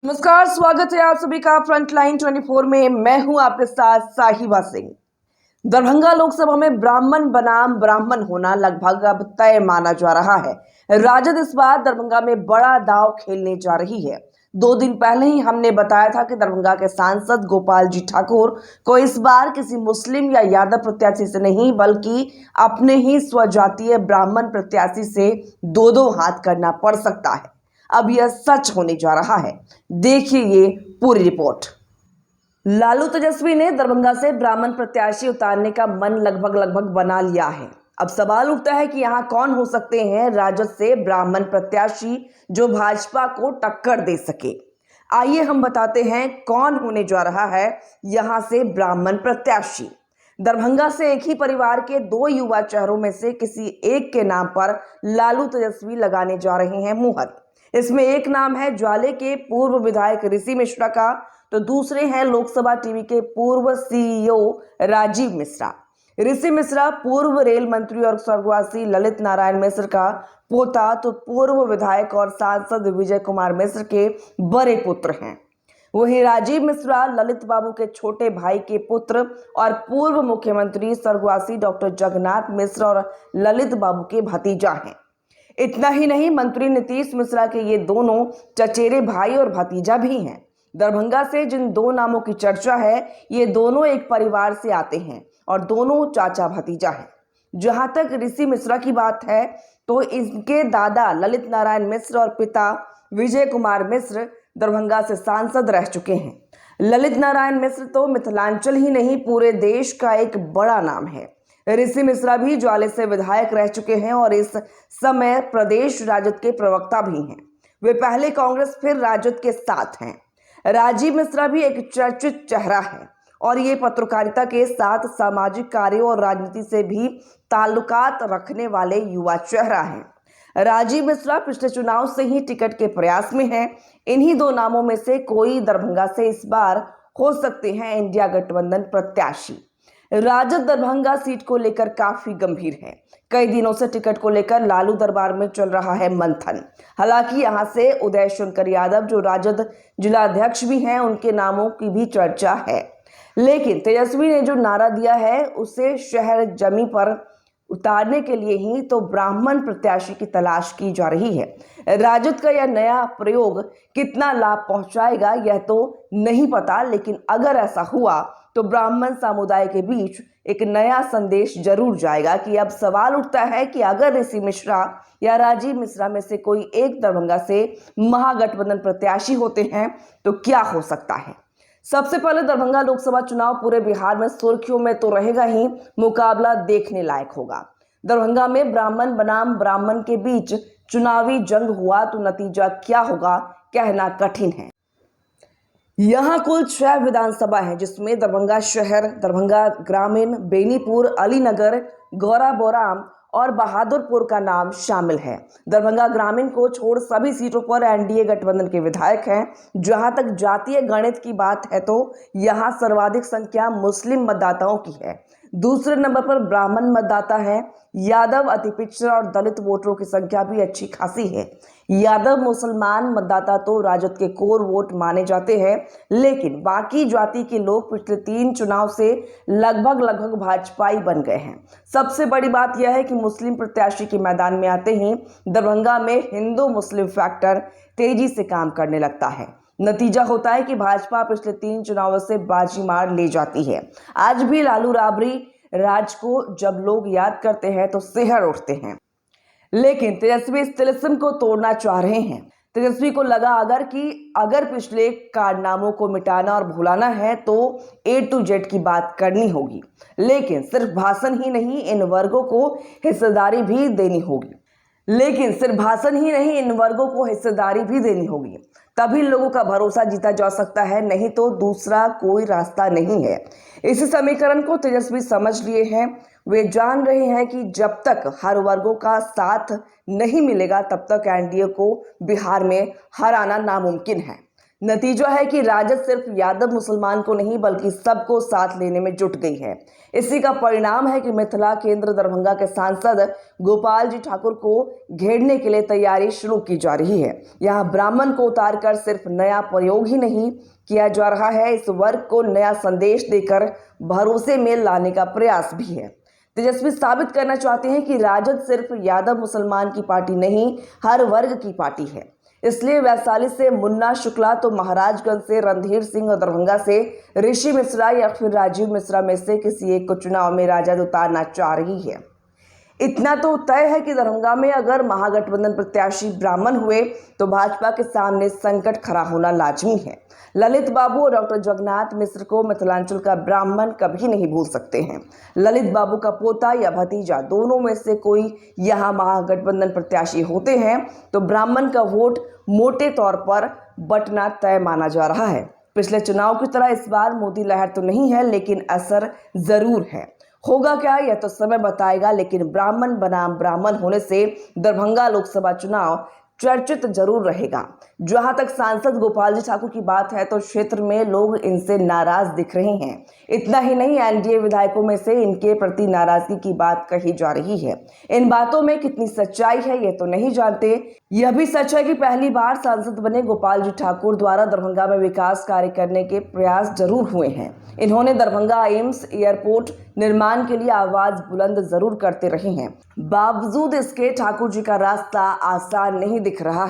नमस्कार, स्वागत है आप सभी का फ्रंटलाइन 24 में। मैं हूं आपके साथ साहिबा सिंह। दरभंगा लोकसभा में ब्राह्मण बनाम ब्राह्मण होना लगभग अब तय माना जा रहा है। राजद इस बार दरभंगा में बड़ा दांव खेलने जा रही है। 2 दिन पहले ही हमने बताया था कि दरभंगा के सांसद गोपाल जी ठाकुर को इस बार किसी मुस्लिम या यादव प्रत्याशी से नहीं बल्कि अपने ही स्वजातीय ब्राह्मण प्रत्याशी से दो हाथ करना पड़ सकता है। अब यह सच होने जा रहा है। देखिए ये पूरी रिपोर्ट। लालू तेजस्वी ने दरभंगा से ब्राह्मण प्रत्याशी उतारने का मन लगभग बना लिया है। अब सवाल उठता है कि यहां कौन हो सकते हैं राजद से ब्राह्मण प्रत्याशी जो भाजपा को टक्कर दे सके। आइए हम बताते हैं कौन होने जा रहा है यहां से ब्राह्मण प्रत्याशी। दरभंगा से एक ही परिवार के 2 युवा चेहरों में से किसी एक के नाम पर लालू तेजस्वी लगाने जा रहे हैं मुहर। इसमें एक नाम है ज्वाले के पूर्व विधायक ऋषि मिश्रा का, तो दूसरे हैं लोकसभा टीवी के पूर्व सीईओ राजीव मिश्रा। ऋषि मिश्रा पूर्व रेल मंत्री और स्वर्गवासी ललित नारायण मिश्र का पोता, तो पूर्व विधायक और सांसद विजय कुमार मिश्र के बड़े पुत्र हैं। वहीं राजीव मिश्रा ललित बाबू के छोटे भाई के पुत्र और पूर्व मुख्यमंत्री स्वर्गवासी डॉक्टर जगन्नाथ मिश्र और ललित बाबू के भतीजा हैं। इतना ही नहीं, मंत्री नीतीश मिश्रा के ये दोनों चचेरे भाई और भतीजा भी हैं। दरभंगा से जिन 2 नामों की चर्चा है, ये दोनों एक परिवार से आते हैं और दोनों चाचा भतीजा हैं। जहां तक ऋषि मिश्रा की बात है, तो इनके दादा ललित नारायण मिश्र और पिता विजय कुमार मिश्र दरभंगा से सांसद रह चुके हैं। ललित नारायण मिश्र तो मिथिलांचल ही नहीं पूरे देश का एक बड़ा नाम है। ऋषि मिश्रा भी ज्वाले से विधायक रह चुके हैं और इस समय प्रदेश राजद के प्रवक्ता भी हैं। वे पहले कांग्रेस फिर राजद के साथ हैं। राजीव मिश्रा भी एक चर्चित चेहरा है और ये पत्रकारिता के साथ सामाजिक कार्यों और राजनीति से भी ताल्लुकात रखने वाले युवा चेहरा हैं। राजीव मिश्रा पिछले चुनाव से ही टिकट के प्रयास में हैं। इन्हीं 2 नामों में से कोई दरभंगा से इस बार हो सकते हैं इंडिया गठबंधन प्रत्याशी। राजद दरभंगा सीट को लेकर काफी गंभीर है। कई दिनों से टिकट को लेकर लालू दरबार में चल रहा है मंथन। हालांकि यहां से उदय शंकर यादव जो राजद जिलाध्यक्ष भी हैं, उनके नामों की भी चर्चा है। लेकिन तेजस्वी ने जो नारा दिया है उसे शहर जमी पर उतारने के लिए ही तो ब्राह्मण प्रत्याशी की तलाश की जा रही है। राजद का यह नया प्रयोग कितना लाभ पहुंचाएगा यह तो नहीं पता, लेकिन अगर ऐसा हुआ तो ब्राह्मण समुदाय के बीच एक नया संदेश जरूर जाएगा कि अब सवाल उठता है कि अगर ऋषि मिश्रा या राजीव मिश्रा में से कोई एक दरभंगा से महागठबंधन प्रत्याशी होते हैं तो क्या हो सकता है। सबसे पहले दरभंगा लोकसभा चुनाव पूरे बिहार में सुर्खियों में तो रहेगा ही, मुकाबला देखने लायक होगा। दरभंगा में ब्राह्मण बनाम ब्राह्मण के बीच चुनावी जंग हुआ तो नतीजा क्या होगा कहना कठिन है। यहाँ कुल 6 विधानसभा है, जिसमें दरभंगा शहर, दरभंगा ग्रामीण, बेनीपुर, अलीनगर, गौराबोराम और बहादुरपुर का नाम शामिल है। दरभंगा ग्रामीण को छोड़ सभी सीटों पर एनडीए गठबंधन के विधायक हैं। जहां तक जातीय गणित की बात है तो यहां सर्वाधिक संख्या मुस्लिम मतदाताओं की है। दूसरे नंबर पर ब्राह्मण मतदाता हैं। यादव, अति पिछड़ा और दलित वोटरों की संख्या भी अच्छी खासी है। यादव मुसलमान मतदाता तो राजद के कोर वोट माने जाते हैं, लेकिन बाकी जाति के लोग पिछले 3 चुनाव से लगभग भाजपाई बन गए हैं। सबसे बड़ी बात यह है कि मुस्लिम प्रत्याशी के मैदान में आते ही दरभंगा में हिंदू मुस्लिम फैक्टर तेजी से काम करने लगता है। नतीजा होता है कि भाजपा पिछले 3 चुनावों से बाजी मार ले जाती है। आज भी लालू राबड़ी राज को जब लोग याद करते हैं तो सिहर उठते हैं, लेकिन तेजस्वी इस तिलिस्म को तोड़ना चाह रहे हैं। तेजस्वी को लगा अगर पिछले कारनामों को मिटाना और भुलाना है तो A to Z की बात करनी होगी, लेकिन सिर्फ भाषण ही नहीं इन वर्गों को हिस्सेदारी भी देनी होगी। तभी लोगों का भरोसा जीता जा सकता है, नहीं तो दूसरा कोई रास्ता नहीं है। इस समीकरण को तेजस्वी समझ लिए हैं। वे जान रहे हैं कि जब तक हर वर्गों का साथ नहीं मिलेगा तब तक एनडीए को बिहार में हराना नामुमकिन है। नतीजा है कि राजद सिर्फ यादव मुसलमान को नहीं बल्कि सबको साथ लेने में जुट गई है। इसी का परिणाम है कि मिथिला केंद्र दरभंगा के सांसद गोपाल जी ठाकुर को घेरने के लिए तैयारी शुरू की जा रही है। यहाँ ब्राह्मण को उतारकर सिर्फ नया प्रयोग ही नहीं किया जा रहा है, इस वर्ग को नया संदेश देकर भरोसे में लाने का प्रयास भी है। तेजस्वी साबित करना चाहते हैं कि राजद सिर्फ यादव मुसलमान की पार्टी नहीं, हर वर्ग की पार्टी है। इसलिए वैशाली से मुन्ना शुक्ला तो महाराजगंज से रणधीर सिंह और दरभंगा से ऋषि मिश्रा या फिर राजीव मिश्रा में से किसी एक को चुनाव में राजद उतारना चाह रही है। इतना तो तय है कि दरभंगा में अगर महागठबंधन प्रत्याशी ब्राह्मण हुए तो भाजपा के सामने संकट खड़ा होना लाजमी है। ललित बाबू और डॉक्टर जगन्नाथ मिश्र को मिथिलांचल का ब्राह्मण कभी नहीं भूल सकते हैं। ललित बाबू का पोता या भतीजा दोनों में से कोई यहाँ महागठबंधन प्रत्याशी होते हैं तो ब्राह्मण का वोट मोटे तौर पर बंटना तय माना जा रहा है। पिछले चुनाव की तरह इस बार मोदी लहर तो नहीं है, लेकिन असर जरूर है। होगा क्या यह तो समय बताएगा, लेकिन ब्राह्मण बनाम ब्राह्मण होने से दरभंगा लोकसभा चुनाव चर्चित जरूर रहेगा। जहां तक सांसद गोपाल जी ठाकुर की बात है तो क्षेत्र में लोग इनसे नाराज दिख रहे हैं। इतना ही नहीं, एनडीए विधायकों में से इनके प्रति नाराजगी की बात कही जा रही है। इन बातों में कितनी सच्चाई है ये तो नहीं जानते। यह भी सच है कि पहली बार सांसद बने गोपाल जी ठाकुर द्वारा दरभंगा में विकास कार्य करने के प्रयास जरूर हुए हैं। इन्होंने दरभंगा एम्स एयरपोर्ट निर्माण के लिए आवाज बुलंद जरूर करते रहे हैं। बावजूद इसके ठाकुर जी का रास्ता आसान नहीं दिख रहा है।